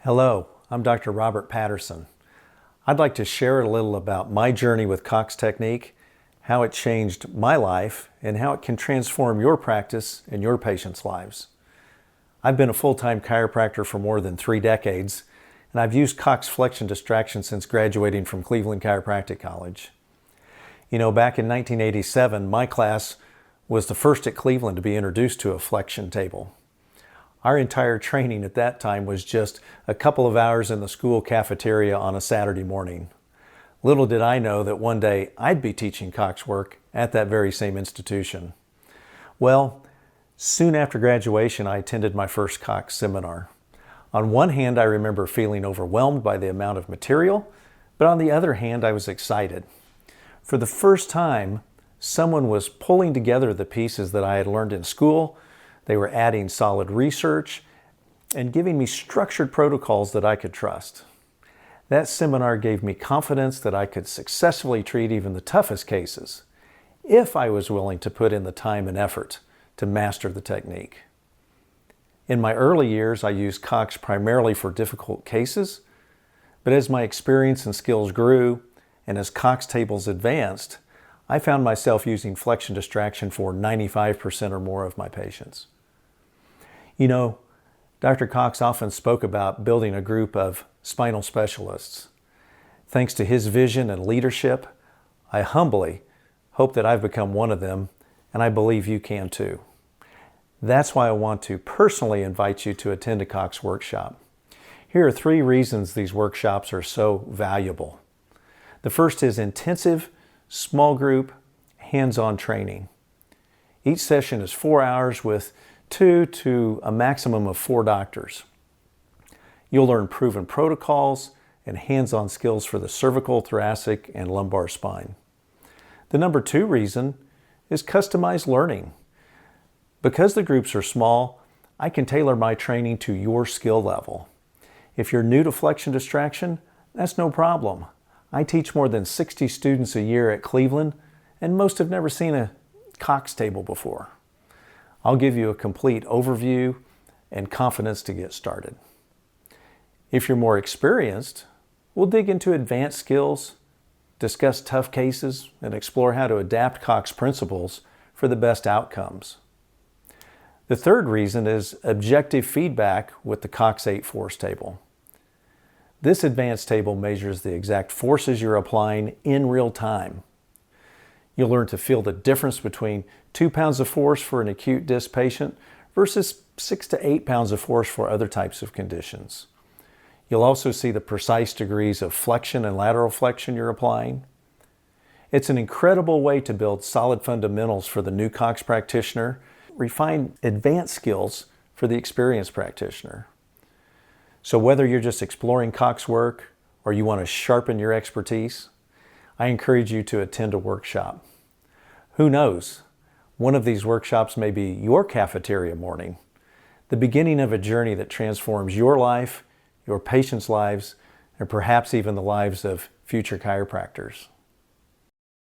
Hello, I'm Dr. Robert Patterson. I'd like to share a little about my journey with Cox technique, how it changed my life, and how it can transform your practice and your patients' lives. I've been a full-time chiropractor for more than 3 decades, and I've used Cox Flexion Distraction since graduating from Cleveland Chiropractic College. Back in 1987, my class was the first at Cleveland to be introduced to a flexion table. Our entire training at that time was just a couple of hours in the school cafeteria on a Saturday morning. Little did I know that one day I'd be teaching Cox work at that very same institution. Well, soon after graduation, I attended my first Cox seminar. On one hand, I remember feeling overwhelmed by the amount of material, but on the other hand, I was excited. For the first time, someone was pulling together the pieces that I had learned in school. They were adding solid research and giving me structured protocols that I could trust. That seminar gave me confidence that I could successfully treat even the toughest cases if I was willing to put in the time and effort to master the technique. In my early years, I used Cox primarily for difficult cases, but as my experience and skills grew and as Cox tables advanced, I found myself using flexion distraction for 95% or more of my patients. Dr. Cox often spoke about building a group of spinal specialists. Thanks to his vision and leadership, I humbly hope that I've become one of them, and I believe you can too. That's why I want to personally invite you to attend a Cox workshop. Here are 3 reasons these workshops are so valuable. The first is intensive, small group, hands-on training. Each session is 4 hours with 2 to a maximum of 4 doctors. You'll learn proven protocols and hands-on skills for the cervical, thoracic, and lumbar spine. The number 2 reason is customized learning. Because the groups are small, I can tailor my training to your skill level. If you're new to flexion distraction, that's no problem. I teach more than 60 students a year at Cleveland, and most have never seen a Cox table before. I'll give you a complete overview and confidence to get started. If you're more experienced, we'll dig into advanced skills, discuss tough cases, and explore how to adapt Cox principles for the best outcomes. The third reason is objective feedback with the Cox 8 force table. This advanced table measures the exact forces you're applying in real time. You'll learn to feel the difference between 2 pounds of force for an acute disc patient versus 6 to 8 pounds of force for other types of conditions. You'll also see the precise degrees of flexion and lateral flexion you're applying. It's an incredible way to build solid fundamentals for the new Cox practitioner, refine advanced skills for the experienced practitioner. So whether you're just exploring Cox work or you want to sharpen your expertise, I encourage you to attend a workshop. Who knows? One of these workshops may be your cafeteria morning, the beginning of a journey that transforms your life, your patients' lives, and perhaps even the lives of future chiropractors.